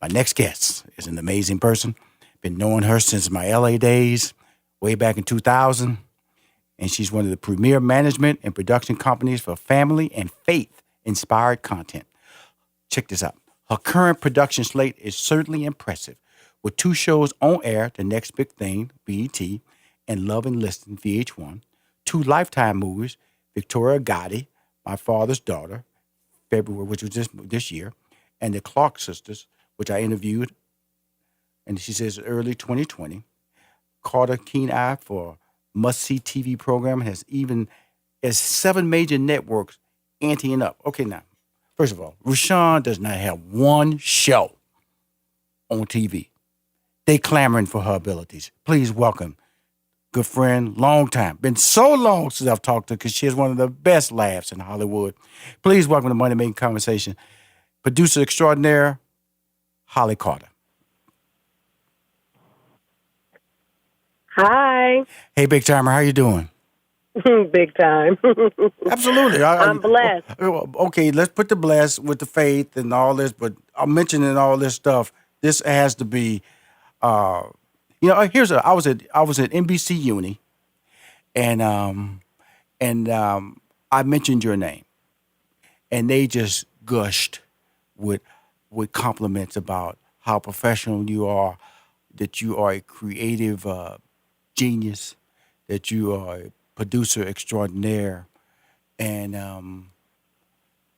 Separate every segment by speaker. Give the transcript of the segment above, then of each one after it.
Speaker 1: My next guest is an amazing person. Been knowing her since my LA days, way back in 2000. And she's one of the premier management and production companies for family and faith-inspired content. Check this out. Her current production slate is certainly impressive, with 2 shows on air, The Next Big Thing, BET, and Love and Listen, VH1, 2 Lifetime movies, Victoria Gotti, My Father's Daughter, February, which was this year, and The Clark Sisters, which I interviewed, and she says early 2020. Caught a keen eye for must-see TV program, has 7 major networks anteing up. Okay, now, first of all, Rushion does not have one show on TV. They clamoring for her abilities. Please welcome good friend, long time. Been so long since I've talked to her because she has one of the best laughs in Hollywood. Please welcome to Money Making Conversation, producer extraordinaire, Holly Carter.
Speaker 2: Hi.
Speaker 1: Hey, Big Timer, how you doing?
Speaker 2: Big time.
Speaker 1: Absolutely.
Speaker 2: I'm blessed.
Speaker 1: Okay, let's put the blessed with the faith and all this, but I'm mentioning all this stuff. This has to be, I was at NBC Uni, and I mentioned your name, and they just gushed with compliments about how professional you are, that you are a creative genius, that you are a producer extraordinaire, and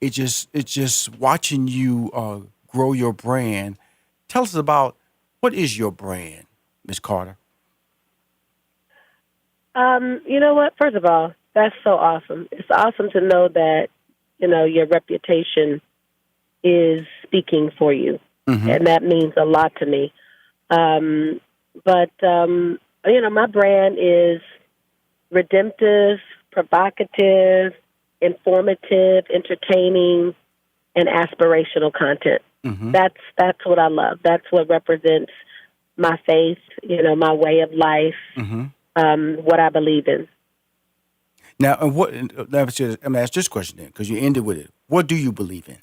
Speaker 1: it's just watching you grow your brand. Tell us about what is your brand, Miss Carter.
Speaker 2: You know what? First of all, that's so awesome. It's awesome to know that your reputation is speaking for you, and that means a lot to me. But my brand is redemptive, provocative, informative, entertaining, and aspirational content. That's what I love. That's what represents my faith, my way of life, what I believe in.
Speaker 1: Now, let me ask this question then, because you ended with it. What do you believe in?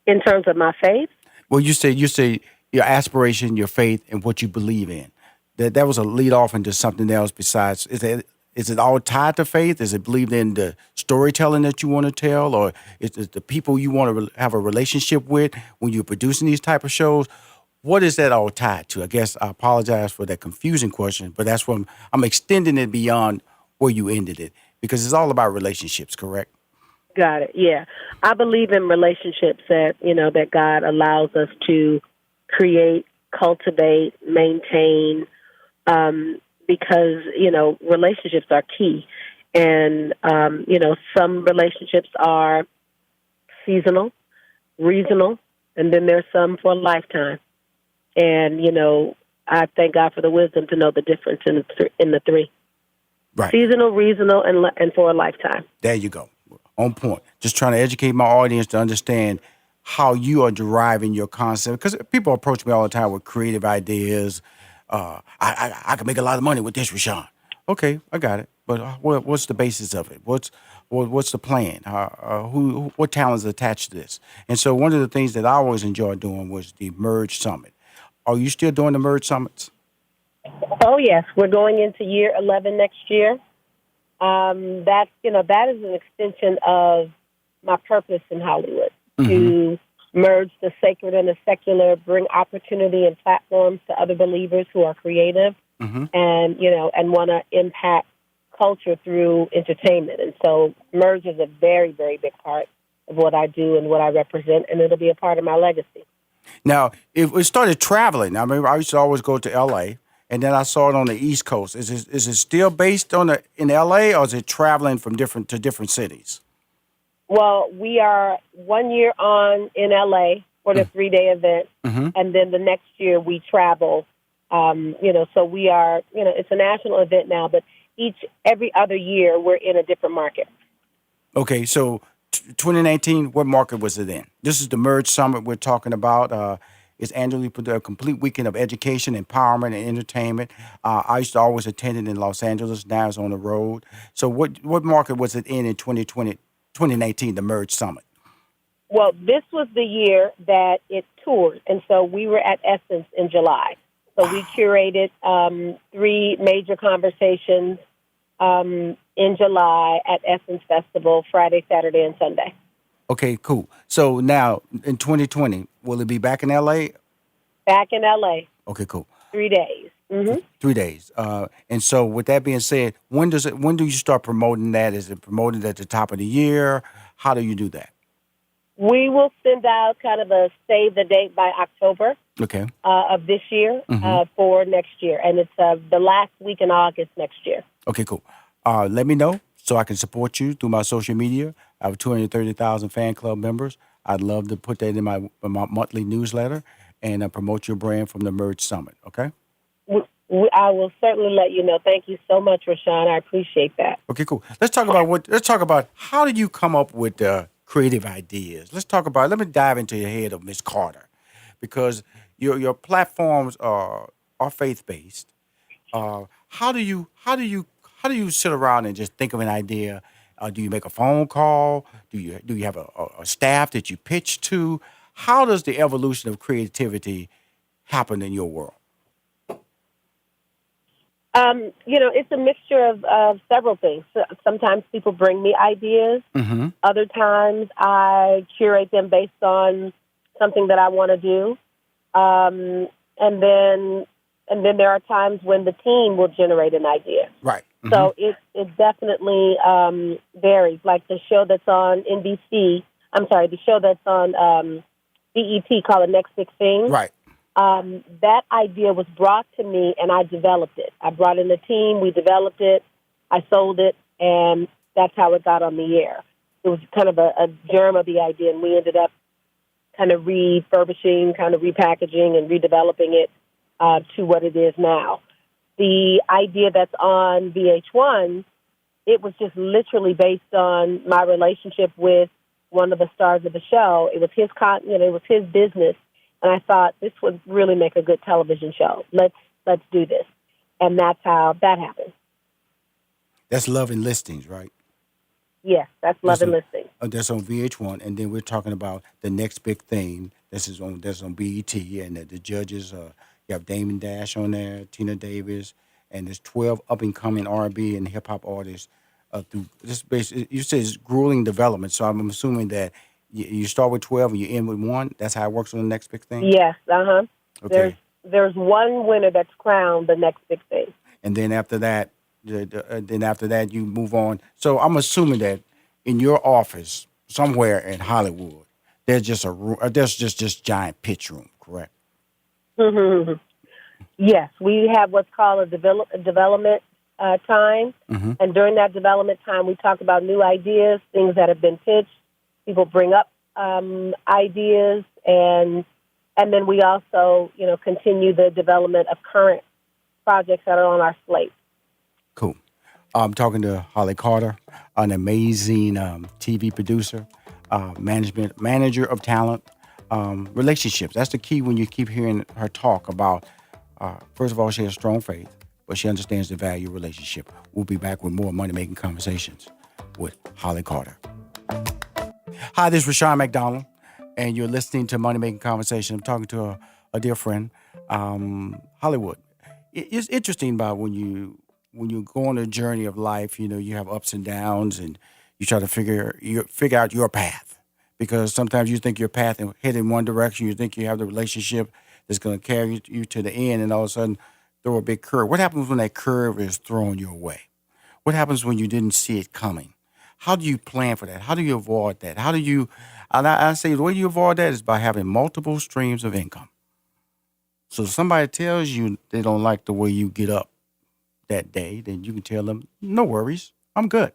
Speaker 2: In terms of my faith?
Speaker 1: Well, you say your aspiration, your faith, and what you believe in. That was a lead off into something else besides. Is it all tied to faith? Is it believed in the storytelling that you want to tell, or is it the people you want to have a relationship with when you're producing these type of shows? What is that all tied to? I guess I apologize for that confusing question, but that's what I'm extending it beyond where you ended it, because it's all about relationships, correct?
Speaker 2: Got it. Yeah. I believe in relationships that God allows us to create, cultivate, maintain, because, relationships are key. And, some relationships are seasonal, regional, and then there's some for a lifetime. And, I thank God for the wisdom to know the difference in the three.
Speaker 1: Right.
Speaker 2: Seasonal, regional, and for a lifetime.
Speaker 1: There you go. On point. Just trying to educate my audience to understand how you are deriving your concept. Because people approach me all the time with creative ideas. I can make a lot of money with this, Rushion. Okay, I got it. But what's the basis of it? What's the plan? What talents attached to this? And so one of the things that I always enjoyed doing was the Merge Summit. Are you still doing the Merge Summits?
Speaker 2: Oh, yes. We're going into year 11 next year. That is an extension of my purpose in Hollywood, to merge the sacred and the secular, bring opportunity and platforms to other believers who are creative and want to impact culture through entertainment. And so merge is a very, very big part of what I do and what I represent, and it'll be a part of my legacy.
Speaker 1: Now, if we started traveling, I mean, I used to always go to L.A., and then I saw it on the East Coast. Is it still based in L.A., or is it traveling from different cities?
Speaker 2: Well, we are 1 year on in L.A. for the 3-day event, and then the next year we travel. So we are, it's a national event now, but every other year we're in a different market. Okay,
Speaker 1: so 2019, what market was it in? This is the Merge Summit we're talking about. It's annually a complete weekend of education, empowerment, and entertainment. I used to always attend it in Los Angeles. Now it's on the road. So what market was it in 2019, the Merge Summit?
Speaker 2: Well, this was the year that it toured, and so we were at Essence in July. So we curated 3 major conversations in July at Essence Festival, Friday, Saturday, and Sunday.
Speaker 1: Okay, cool. So now in 2020, will it be back in LA?
Speaker 2: Back in LA,
Speaker 1: Okay, cool.
Speaker 2: 3 days.
Speaker 1: 3 days. And so with that being said, when do you start promoting that? Is it promoted at the top of the year? How do you do that?
Speaker 2: We will send out kind of a save the date by October
Speaker 1: Okay.
Speaker 2: of this year for next year, and it's the last week in August next year.
Speaker 1: Okay, cool. Let me know so I can support you through my social media. I have 230,000 fan club members. I'd love to put that in my monthly newsletter and promote your brand from the Merge Summit. Okay.
Speaker 2: I will certainly let you know. Thank you so much, Rushion. I appreciate that.
Speaker 1: Okay, cool. Let's talk about how did you come up with creative ideas? Let me dive into your head of Miss Carter, because your platforms are faith based. How do you sit around and just think of an idea? Do you make a phone call? Do you have a staff that you pitch to? How does the evolution of creativity happen in your world?
Speaker 2: It's a mixture of several things. So sometimes people bring me ideas.
Speaker 1: Mm-hmm.
Speaker 2: Other times I curate them based on something that I want to do. And then there are times when the team will generate an idea.
Speaker 1: Right. Mm-hmm.
Speaker 2: So it definitely varies. Like the show that's on NBC, the show that's on BET called The Next Big Thing.
Speaker 1: Right.
Speaker 2: That idea was brought to me, and I developed it. I brought in a team, we developed it, I sold it, and that's how it got on the air. It was kind of a germ of the idea, and we ended up kind of refurbishing, kind of repackaging, and redeveloping it to what it is now. The idea that's on VH1, it was just literally based on my relationship with one of the stars of the show. It was his it was his business. And I thought this would really make a good television show. Let's do this. And that's how that happened.
Speaker 1: That's Love and Listings, right?
Speaker 2: Yes, that's Love and Listings.
Speaker 1: That's on VH1, and then we're talking about The Next Big Thing. That's on BET, and the judges. You have Damon Dash on there, Tina Davis, and there's 12 up and coming R&B and hip hop artists. Through this base, you said it's grueling development, so I'm assuming that you start with 12 and you end with 1. That's how it works on The Next Big Thing?
Speaker 2: Yes,
Speaker 1: Okay.
Speaker 2: There's one winner that's crowned The Next Big Thing.
Speaker 1: And then after that, you move on. So I'm assuming that in your office somewhere in Hollywood, there's just giant pitch room, correct?
Speaker 2: Yes, we have what's called a development time.
Speaker 1: Mm-hmm.
Speaker 2: And during that development time, we talk about new ideas, things that have been pitched. People bring up ideas, and then we also, continue the development of current projects that are on our slate.
Speaker 1: Cool. I'm talking to Holly Carter, an amazing TV producer, manager of talent, relationships. That's the key when you keep hearing her talk about. First of all, she has strong faith, but she understands the value of relationship. We'll be back with more Money Making Conversations with Holly Carter. Hi, this is Rushion McDonald, and you're listening to Money Making Conversation. I'm talking to a dear friend, Hollywood. It's interesting about when you go on a journey of life. You have ups and downs, and you try to figure out your path, because sometimes you think your path is headed in one direction. You think you have the relationship that's going to carry you to the end, and all of a sudden throw a big curve. What happens when that curve is thrown your way? What happens when you didn't see it coming? How do you plan for that? How do you avoid that? And I say the way you avoid that is by having multiple streams of income. So if somebody tells you they don't like the way you get up that day, then you can tell them, no worries, I'm good.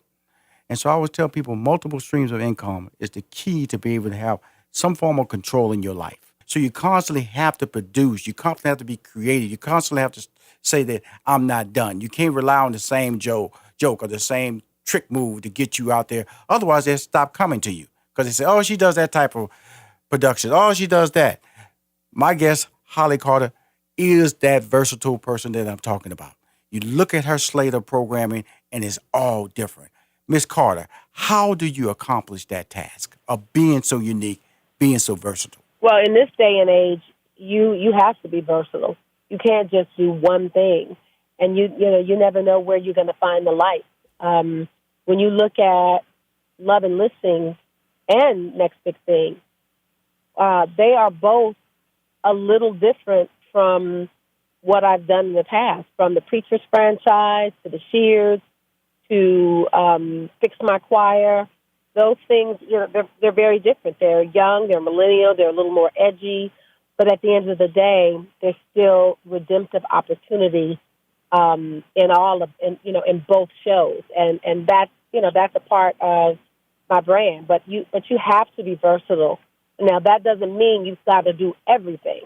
Speaker 1: And so I always tell people multiple streams of income is the key to be able to have some form of control in your life. So you constantly have to produce. You constantly have to be creative. You constantly have to say that I'm not done. You can't rely on the same joke or the same trick move to get you out there. Otherwise, they'll stop coming to you because they say, oh, she does that type of production. Oh, she does that. My guest, Holly Carter, is that versatile person that I'm talking about. You look at her slate of programming, and it's all different. Miss Carter, how do you accomplish that task of being so unique being so versatile?
Speaker 2: Well, in this day and age, you have to be versatile. You can't just do one thing, and you never know where you're going to find the light. When you look at Love and Listings and Next Big Thing, they are both a little different from what I've done in the past, from the Preachers franchise to the Shears to Fix My Choir. Those things, they're very different. They're young, they're millennial, they're a little more edgy, but at the end of the day, there's still redemptive opportunity in both shows, and that's a part of my brand. But you have to be versatile. Now that doesn't mean you've got to do everything.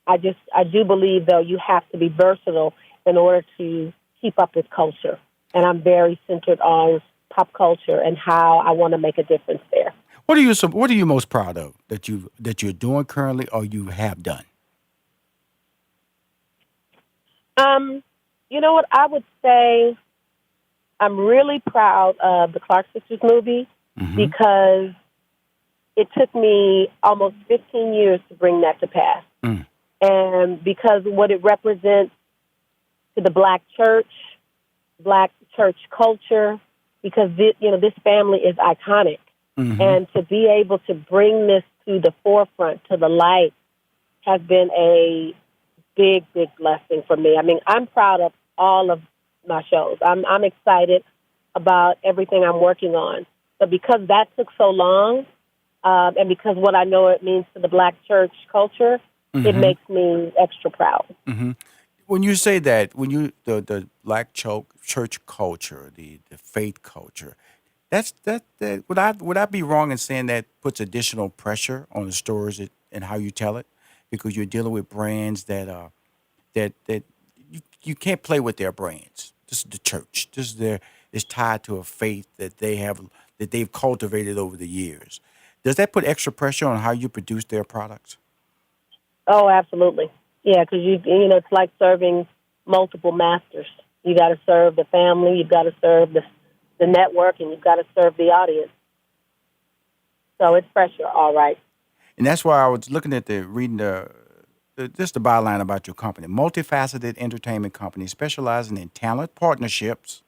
Speaker 2: I do believe though you have to be versatile in order to keep up with culture, and I'm very centered on pop culture and how I want to make a difference there.
Speaker 1: What are you most proud of that you're doing currently or you have done?
Speaker 2: You know what? I would say I'm really proud of the Clark Sisters movie because it took me almost 15 years to bring that to pass. And because what it represents to the black church culture, because this family is iconic. And to be able to bring this to the forefront, to the light, has been a big, big blessing for me. I mean, I'm proud of all of my shows. I'm excited about everything I'm working on. But because that took so long, and because what I know it means to the black church culture, it makes me extra proud.
Speaker 1: When you say that, the black church culture, the faith culture, that would I be wrong in saying that puts additional pressure on the stories and how you tell it, because you're dealing with brands that you can't play with their brands. This is the church. It's tied to a faith that they've cultivated over the years. Does that put extra pressure on how you produce their products?
Speaker 2: Oh, absolutely. Yeah, because it's like serving multiple masters. You got to serve the family, you've got to serve the network, and you've got to serve the audience. So it's pressure, all right.
Speaker 1: And that's why I was looking at reading just the byline about your company. Multifaceted entertainment company specializing in talent partnerships,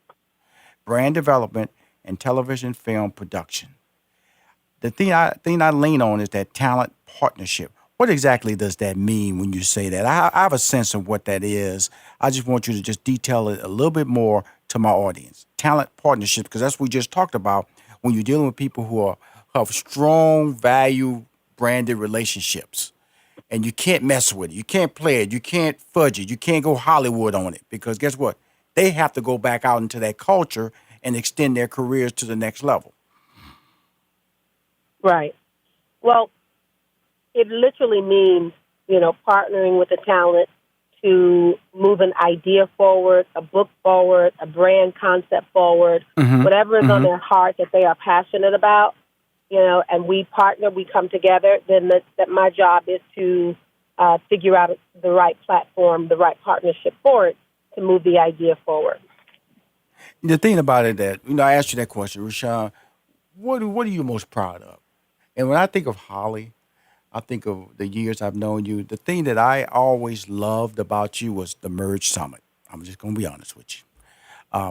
Speaker 1: brand development, and television film production. The thing I lean on is that talent partnership. What exactly does that mean when you say that? I have a sense of what that is. I just want you to just detail it a little bit more to my audience. Talent partnership, because that's what we just talked about when you're dealing with people who have strong value branded relationships. And you can't mess with it. You can't play it. You can't fudge it. You can't go Hollywood on it, because guess what? They have to go back out into that culture and extend their careers to the next level.
Speaker 2: Right. Well, it literally means, partnering with the talent to move an idea forward, a book forward, a brand concept forward, whatever is on their heart that they are passionate about, and we partner, we come together, then that my job is to figure out the right platform, the right partnership for it to move the idea forward.
Speaker 1: The thing about it that, I asked you that question, Rushion, what are you most proud of? And when I think of Holly, I think of the years I've known you. The thing that I always loved about you was the Merge Summit. I'm just going to be honest with you.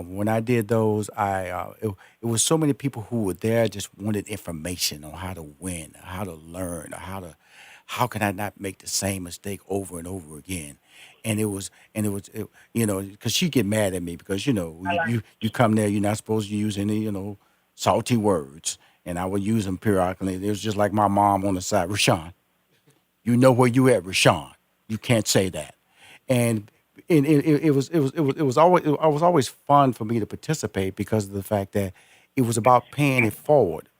Speaker 1: When I did those, it was so many people who were there just wanted information on how to win, how to learn, how can I not make the same mistake over and over again. And it was, because she get mad at me because, you come there, you're not supposed to use any, salty words. And I would use them periodically. It was just like my mom on the side, Rushion, you know where you at, Rushion. You can't say that. And it was always fun for me to participate because of the fact that it was about paying it forward.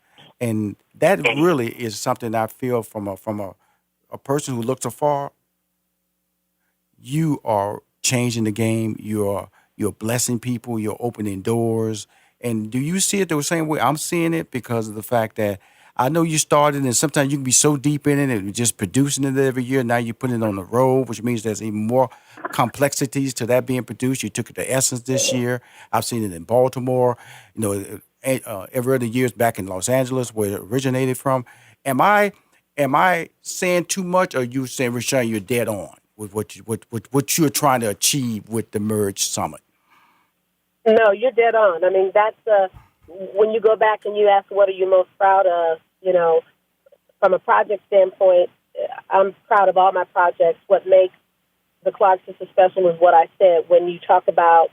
Speaker 1: And that really is something I feel from a person who looks afar. You are changing the game. You're blessing people. You're opening doors. And do you see it the same way I'm seeing it? Because of the fact that I know you started, and sometimes you can be so deep in it and just producing it every year. Now you put it on the road, which means there's even more complexities to that being produced. You took it to Essence this year. I've seen it in Baltimore. Every other years back in Los Angeles, where it originated from. Am I Am I saying too much, or are you saying, Rushion, you're dead on with what you're trying to achieve with the Merge Summit?
Speaker 2: No, you're dead on. I mean, that's when you go back and you ask, what are you most proud of? From a project standpoint, I'm proud of all my projects. What makes the Clark Sisters special is what I said. When you talk about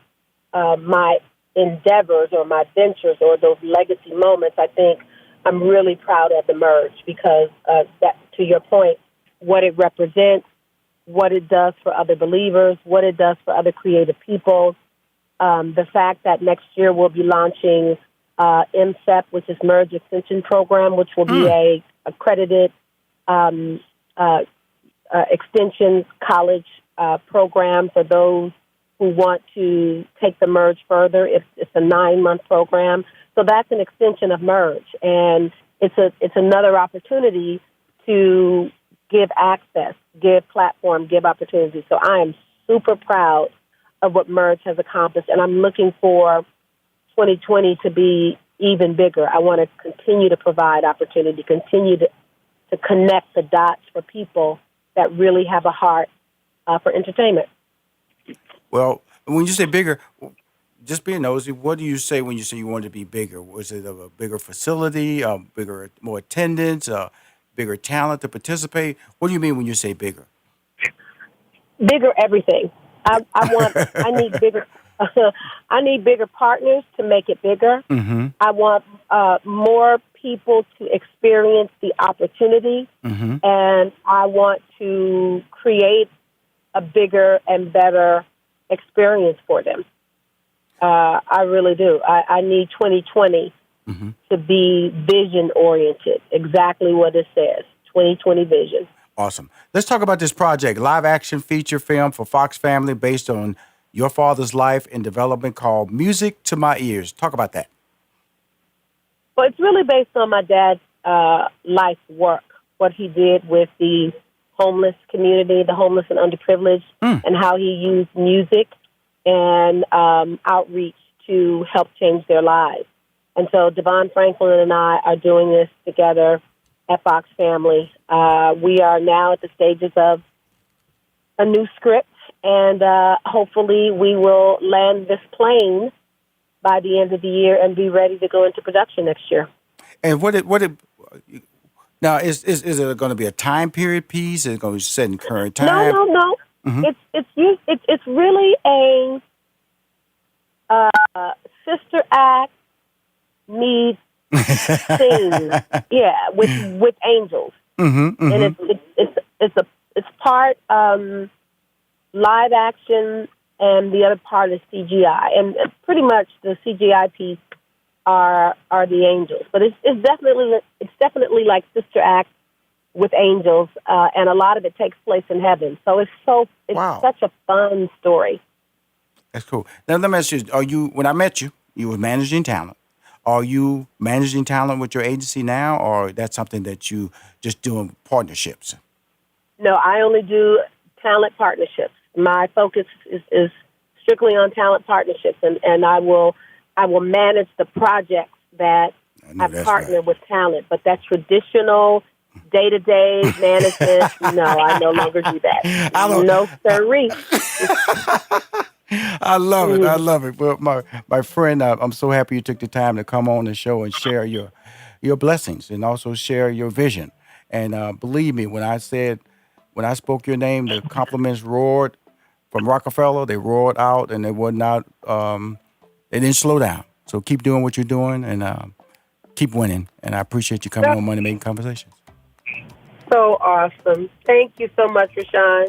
Speaker 2: my endeavors or my ventures or those legacy moments, I think I'm really proud of the Merge because that, to your point, what it represents, what it does for other believers, what it does for other creative people. The fact that next year we'll be launching MSEP, which is Merge Extension Program, which will be a accredited extension college program for those who want to take the Merge further. It's a 9-month program. So that's an extension of Merge, and it's another opportunity to give access, give platform, give opportunity. So I am super proud of what Merge has accomplished, and I'm looking for 2020 to be even bigger. I want to continue to provide opportunity, continue to connect the dots for people that really have a heart for entertainment.
Speaker 1: Well, when you say bigger, just being nosy, what do you say when you say you want to be bigger? Was it a bigger facility, more attendance, bigger talent to participate? What do you mean when you say bigger?
Speaker 2: Bigger everything. I need bigger. I need bigger partners to make it bigger.
Speaker 1: Mm-hmm.
Speaker 2: I want more people to experience the opportunity,
Speaker 1: mm-hmm.
Speaker 2: and I want to create a bigger and better experience for them. I really do. I need 2020
Speaker 1: mm-hmm.
Speaker 2: to be vision-oriented, exactly what it says, 2020 vision.
Speaker 1: Awesome. Let's talk about this project, live action feature film for Fox Family based on your father's life and development called Music to My Ears. Talk about that.
Speaker 2: Well, it's really based on my dad's life work, what he did with the homeless community, the homeless and underprivileged, and how he used music and outreach to help change their lives. And so Devon Franklin and I are doing this together at Fox Family. We are now at the stages of a new script, and hopefully we will land this plane by the end of the year and be ready to go into production next year.
Speaker 1: And now is it going to be a time period piece? Is it going to be set in current time?
Speaker 2: No.
Speaker 1: Mm-hmm.
Speaker 2: It's really a sister act meets sing, with angels,
Speaker 1: mm-hmm, mm-hmm.
Speaker 2: and it's part live action, and the other part is CGI, and pretty much the CGI piece are the angels, but it's definitely like sister act with angels, and a lot of it takes place in heaven. So it's such a fun story.
Speaker 1: That's cool. Now let me ask you: when I met you, you were managing talent. Are you managing talent with your agency now, or that's something that you just doing partnerships?
Speaker 2: No, I only do talent partnerships. My focus is strictly on talent partnerships, and I will manage the projects that I partner with talent. But that traditional day-to-day management, no, I no longer do that. No, sirree.
Speaker 1: I love it. I love it. Well, my friend, I'm so happy you took the time to come on the show and share your blessings and also share your vision. And believe me, when I spoke your name, the compliments roared from Rockefeller. They roared out, and they would not. They didn't slow down. So keep doing what you're doing, and keep winning. And I appreciate you coming on Money Making Conversations.
Speaker 2: So awesome. Thank you so much, Rushion.